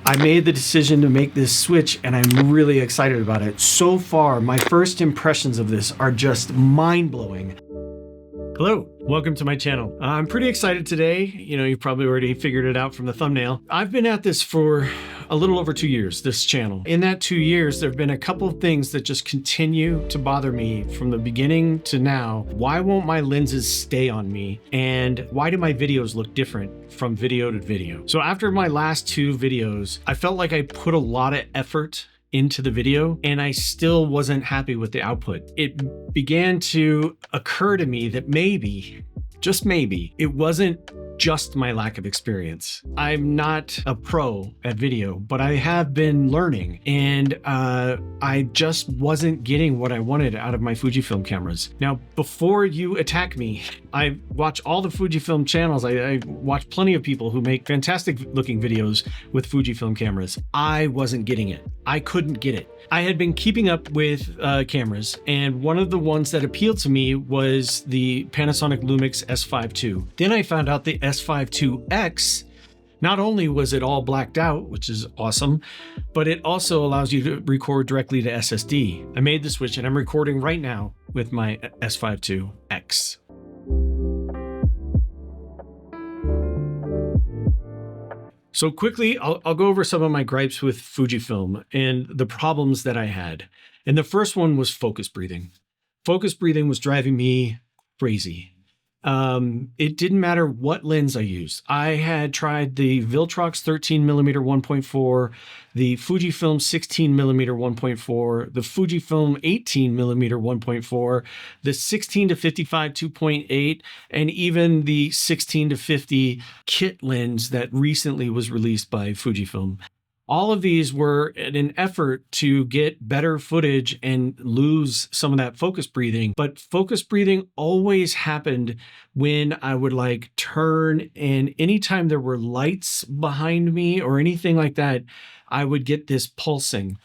I made the decision to make this switch and I'm really excited about it. So far, my first impressions of this are just mind-blowing. Hello, welcome to my channel. I'm pretty excited today. You know, you've probably already figured it out from the thumbnail. I've been at this for a little over 2 years, this channel. In that 2 years, there have been a couple of things that just continue to bother me from the beginning to now. Why won't my lenses stay on me? And why do my videos look different from video to video? So after my last 2 videos, I felt like I put a lot of effort into the video and I still wasn't happy with the output. It began to occur to me that maybe, just maybe, it wasn't just my lack of experience. I'm not a pro at video, but I have been learning and I just wasn't getting what I wanted out of my Fujifilm cameras. Now, before you attack me, I watch all the Fujifilm channels. I watch plenty of people who make fantastic looking videos with Fujifilm cameras. I wasn't getting it. I couldn't get it. I had been keeping up with cameras, and one of the ones that appealed to me was the Panasonic Lumix S5IIX. Then I found out the S5IIX, not only was it all blacked out, which is awesome, but it also allows you to record directly to SSD. I made the switch and I'm recording right now with my S5IIX. So quickly, I'll go over some of my gripes with Fujifilm and the problems that I had. And the first one was focus breathing. Focus breathing was driving me crazy. It didn't matter what lens I used. I had tried the Viltrox 13mm 1.4, the Fujifilm 16mm 1.4, the Fujifilm 18mm 1.4, the 16-55 2.8, and even the 16-50 kit lens that recently was released by Fujifilm. All of these were in an effort to get better footage and lose some of that focus breathing. But focus breathing always happened when I would like turn, and anytime there were lights behind me or anything like that, I would get this pulsing.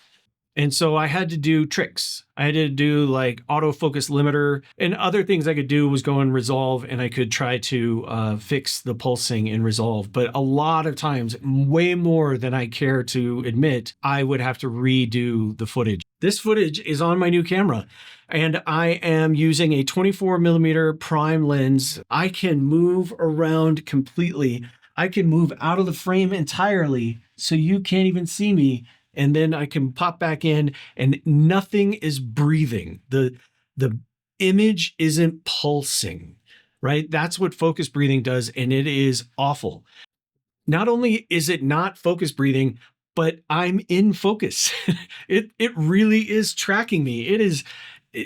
And so I had to do tricks. I had to do like autofocus limiter, and other things I could do was go and Resolve, and I could try to fix the pulsing in Resolve. But a lot of times, way more than I care to admit, I would have to redo the footage. This footage is on my new camera, and I am using a 24mm prime lens. I can move around completely. I can move out of the frame entirely so you can't even see me. And then I can pop back in and nothing is breathing. The image isn't pulsing, right? That's what focus breathing does, and it is awful. Not only is it not focus breathing, but I'm in focus. It really is tracking me. It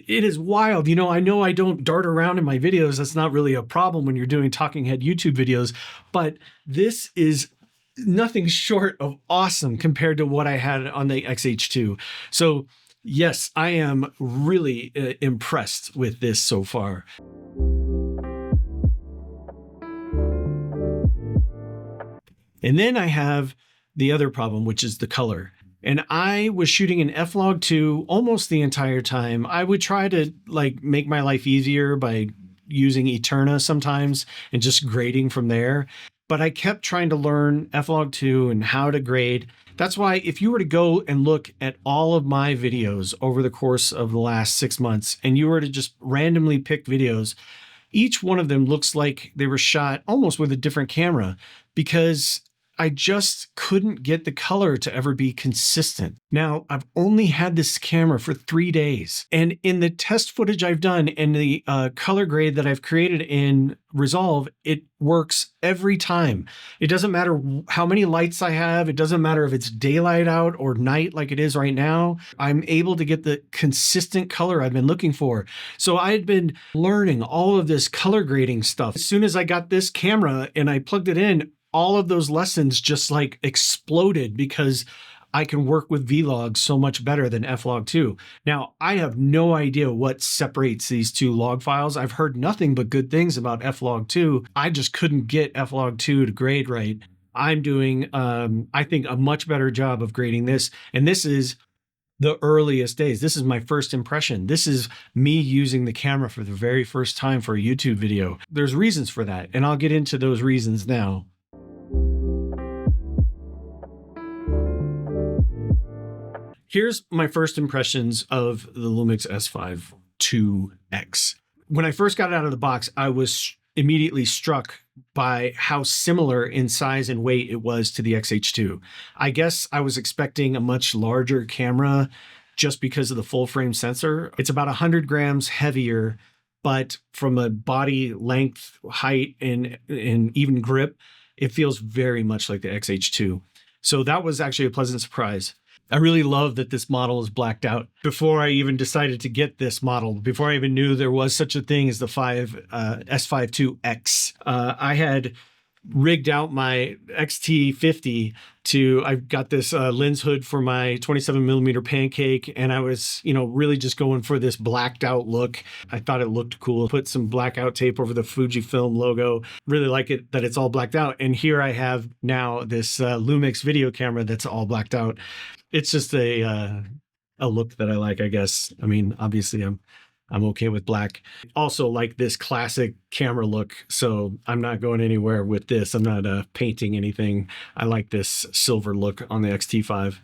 is wild. You know I don't dart around in my videos. That's not really a problem when you're doing talking head YouTube videos, but this is nothing short of awesome compared to what I had on the X-H2. So yes, I am really impressed with this so far. And then I have the other problem, which is the color. And I was shooting in f-log2 almost the entire time. I would try to like make my life easier by using Eterna sometimes and just grading from there. But I kept trying to learn f-log2 and how to grade. That's why if you were to go and look at all of my videos over the course of the last 6 months, and you were to just randomly pick videos, each one of them looks like they were shot almost with a different camera, because I just couldn't get the color to ever be consistent. Now, I've only had this camera for 3 days, and in the test footage I've done and the color grade that I've created in Resolve, it works every time. It doesn't matter how many lights I have. It doesn't matter if it's daylight out or night like it is right now. I'm able to get the consistent color I've been looking for. So I had been learning all of this color grading stuff. As soon as I got this camera and I plugged it in, all of those lessons just like exploded because I can work with vlog so much better than f-log2. Now, I have no idea what separates these two log files. I've heard nothing but good things about f-log2. I just couldn't get f-log2 to grade right. I'm doing, I think, a much better job of grading this. And this is the earliest days. This is my first impression. This is me using the camera for the very first time for a YouTube video. There's reasons for that, and I'll get into those reasons now. Here's my first impressions of the Lumix S5IIX. When I first got it out of the box, I was immediately struck by how similar in size and weight it was to the X-H2. I guess I was expecting a much larger camera just because of the full frame sensor. It's about 100 grams heavier, but from a body length, height, and even grip, it feels very much like the X-H2. So that was actually a pleasant surprise. I really love that this model is blacked out. Before I even decided to get this model, before I even knew there was such a thing as the S5IIX, I had rigged out my XT50 I've got this lens hood for my 27mm pancake, and I was, really just going for this blacked out look. I thought it looked cool. Put some blackout tape over the Fujifilm logo. Really like it that it's all blacked out. And here I have now this Lumix video camera that's all blacked out. It's just a look that I like, I guess. I mean, obviously I'm okay with black. Also like this classic camera look, so I'm not going anywhere with this. I'm not painting anything. I like this silver look on the X-T5.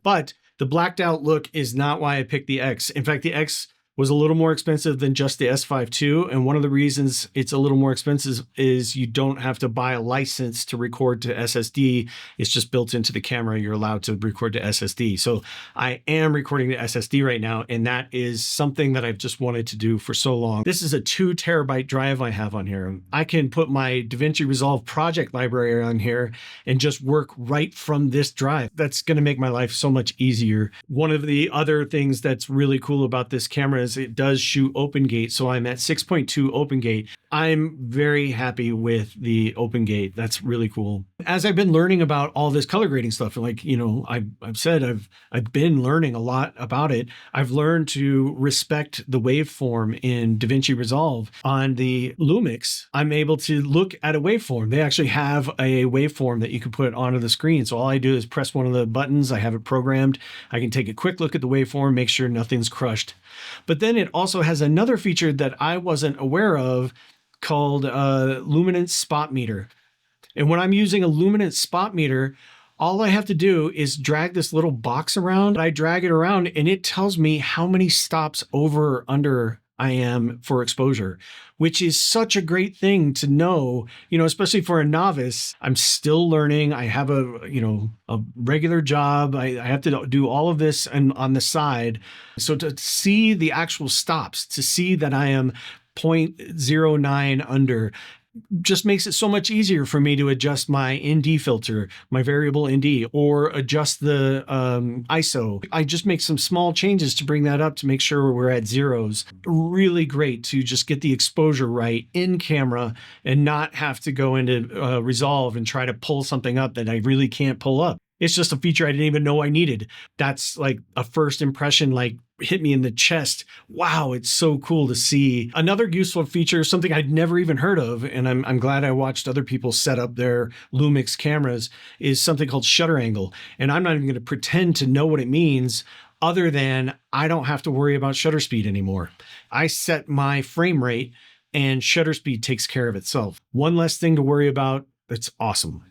But the blacked out look is not why I picked the X. In fact, the X was a little more expensive than just the S5 II. And one of the reasons it's a little more expensive is you don't have to buy a license to record to SSD. It's just built into the camera. You're allowed to record to SSD. So I am recording to SSD right now. And that is something that I've just wanted to do for so long. This is a 2 terabyte drive I have on here. I can put my DaVinci Resolve project library on here and just work right from this drive. That's going to make my life so much easier. One of the other things that's really cool about this camera is it does shoot open gate. So I'm at 6.2 open gate. I'm very happy with the open gate. That's really cool. As I've been learning about all this color grading stuff, like, I've said I've been learning a lot about it. I've learned to respect the waveform in DaVinci Resolve. On the Lumix, I'm able to look at a waveform. They actually have a waveform that you can put onto the screen. So all I do is press one of the buttons. I have it programmed. I can take a quick look at the waveform, make sure nothing's crushed. But then it also has another feature that I wasn't aware of called luminance spot meter. And when I'm using a luminance spot meter, all I have to do is drag this little box around. I drag it around and it tells me how many stops over or under I am for exposure, which is such a great thing to know, especially for a novice. I'm still learning. I have a regular job. I have to do all of this and on the side. So to see the actual stops, to see that I am 0.09 under, just makes it so much easier for me to adjust my ND filter, my variable ND, or adjust the ISO. I just make some small changes to bring that up to make sure we're at zeros. Really great to just get the exposure right in camera and not have to go into Resolve and try to pull something up that I really can't pull up. It's just a feature I didn't even know I needed. That's like a first impression, like hit me in the chest. Wow, it's so cool to see. Another useful feature, something I'd never even heard of, and I'm glad I watched other people set up their Lumix cameras, is something called shutter angle. And I'm not even going to pretend to know what it means other than I don't have to worry about shutter speed anymore. I set my frame rate and shutter speed takes care of itself. One less thing to worry about. That's awesome.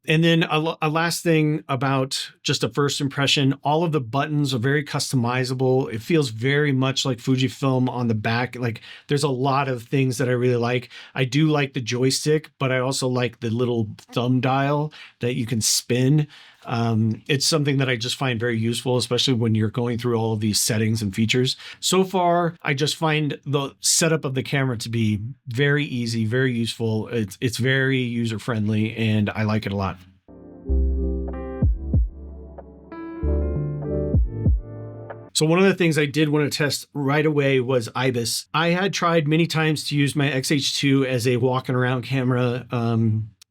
And then a last thing about just a first impression, all of the buttons are very customizable. It feels very much like Fujifilm on the back. Like there's a lot of things that I really like. I do like the joystick, but I also like the little thumb dial that you can spin. It's something that I just find very useful, especially when you're going through all of these settings and features. So far, I just find the setup of the camera to be very easy, very useful. It's very user-friendly, and I like it a lot. So one of the things I did want to test right away was IBIS. I had tried many times to use my X-H2 as a walking around camera,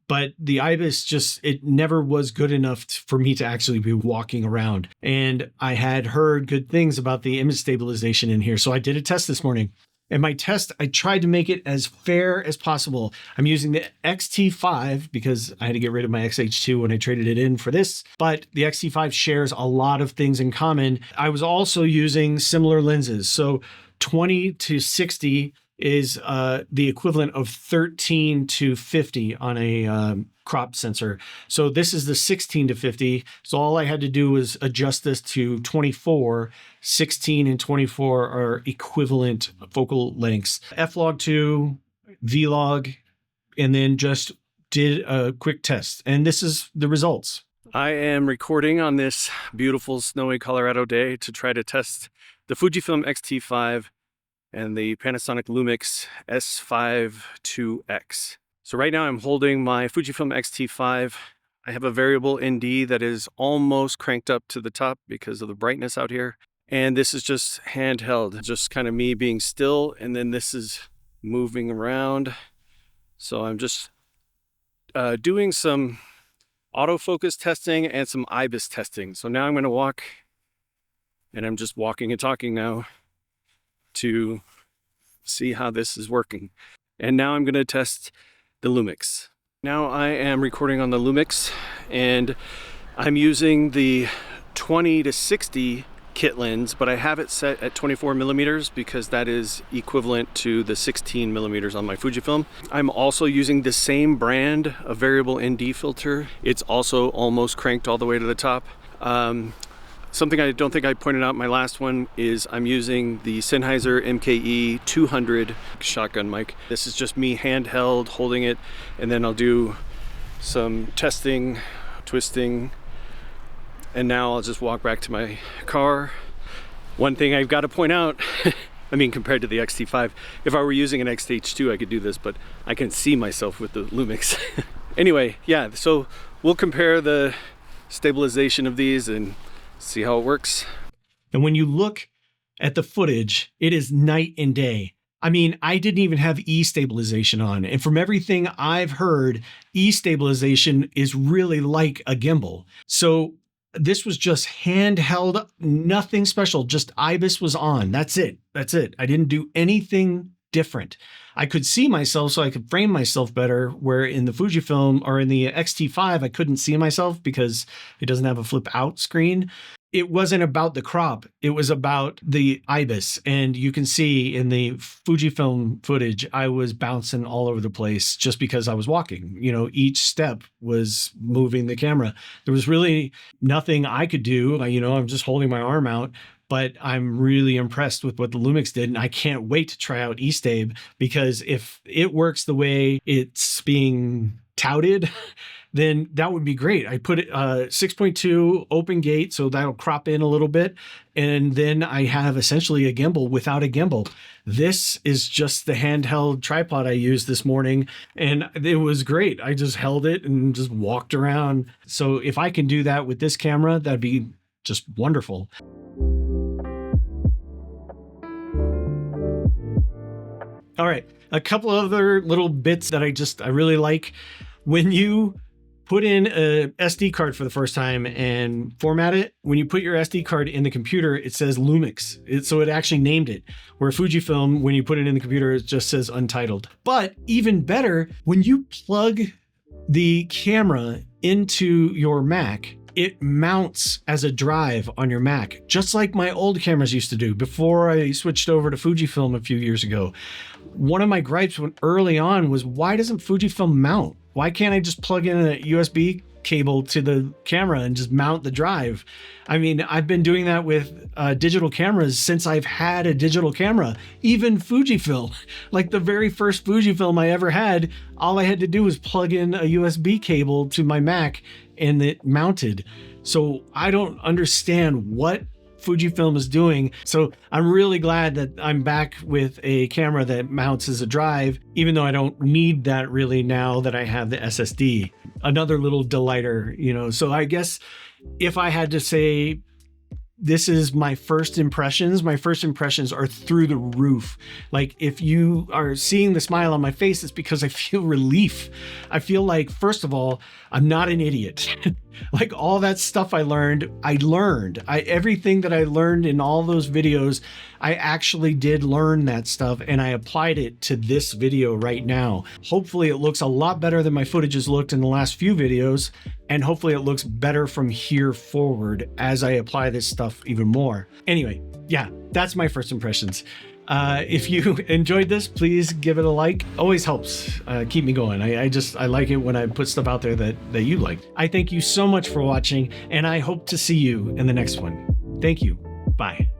but the IBIS it never was good enough for me to actually be walking around. And I had heard good things about the image stabilization in here. So I did a test this morning. And my test, I tried to make it as fair as possible. I'm using the X-T5 because I had to get rid of my X-H2 when I traded it in for this. But the X-T5 shares a lot of things in common. I was also using similar lenses. So 20 to 60 is the equivalent of 13 to 50 on a crop sensor. So this is the 16 to 50. So all I had to do was adjust this to 24. 16 and 24 are equivalent focal lengths. F-Log2, V-Log, and then just did a quick test. And this is the results. I am recording on this beautiful snowy Colorado day to try to test the Fujifilm X-T5 and the Panasonic Lumix S5IIX. So right now I'm holding my Fujifilm X-T5. I have a variable ND that is almost cranked up to the top because of the brightness out here. And this is just handheld, just kind of me being still, and then this is moving around. So I'm just doing some autofocus testing and some IBIS testing. So now I'm going to walk, and I'm just walking and talking now to see how this is working. And now I'm going to test the Lumix. Now I am recording on the Lumix, and I'm using the 20 to 60 kit lens, but I have it set at 24 millimeters because that is equivalent to the 16 millimeters on my Fujifilm. I'm also using the same brand of variable ND filter. It's also almost cranked all the way to the top. Something I don't think I pointed out in my last one is I'm using the Sennheiser MKE 200 shotgun mic. This is just me handheld holding it, and then I'll do some testing, twisting, and now I'll just walk back to my car. One thing I've got to point out, I mean, compared to the X-T5, if I were using an X-H2 I could do this, but I can see myself with the Lumix. Anyway, yeah, so we'll compare the stabilization of these and see how it works. And when you look at the footage, it is night and day. I mean, I didn't even have E-stabilization on. And from everything I've heard, E-stabilization is really like a gimbal. So this was just handheld, nothing special, just IBIS was on. That's it. That's it. I didn't do anything different. I could see myself so I could frame myself better, where in the Fujifilm or in the X-T5, I couldn't see myself because it doesn't have a flip out screen. It wasn't about the crop. It was about the IBIS. And you can see in the Fujifilm footage, I was bouncing all over the place just because I was walking. You know, each step was moving the camera. There was really nothing I could do. You know, I'm just holding my arm out. But I'm really impressed with what the Lumix did, and I can't wait to try out E-Stab, because if it works the way it's being touted, then that would be great. I put it 6.2 open gate, so that'll crop in a little bit, and then I have essentially a gimbal without a gimbal. This is just the handheld tripod I used this morning, and it was great. I just held it and just walked around. So if I can do that with this camera, that'd be just wonderful. All right, a couple other little bits that I really like. When you put in a SD card for the first time and format it, when you put your SD card in the computer, it says Lumix. So it actually named it. Where Fujifilm, when you put it in the computer, it just says untitled. But even better, when you plug the camera into your Mac, it mounts as a drive on your Mac, just like my old cameras used to do before I switched over to Fujifilm a few years ago. One of my gripes early on was, why doesn't Fujifilm mount? Why can't I just plug in a USB cable to the camera and just mount the drive? I mean, I've been doing that with digital cameras since I've had a digital camera, even Fujifilm. Like the very first Fujifilm I ever had, all I had to do was plug in a USB cable to my Mac and it mounted. So I don't understand what Fujifilm is doing. So I'm really glad that I'm back with a camera that mounts as a drive, even though I don't need that really now that I have the SSD. Another little delighter, you know. So I guess if I had to say, this is my first impressions are through the roof. Like, if you are seeing the smile on my face, it's because I feel relief. I feel like, first of all, I'm not an idiot. Like, all that stuff I learned. Everything that I learned in all those videos, I actually did learn that stuff, and I applied it to this video right now. Hopefully it looks a lot better than my footage has looked in the last few videos, and hopefully it looks better from here forward as I apply this stuff even more. Anyway, yeah, that's my first impressions. If you enjoyed this, please give it a like. Always helps keep me going. I like it when I put stuff out there that you like. I thank you so much for watching, and I hope to see you in the next one. Thank you. Bye.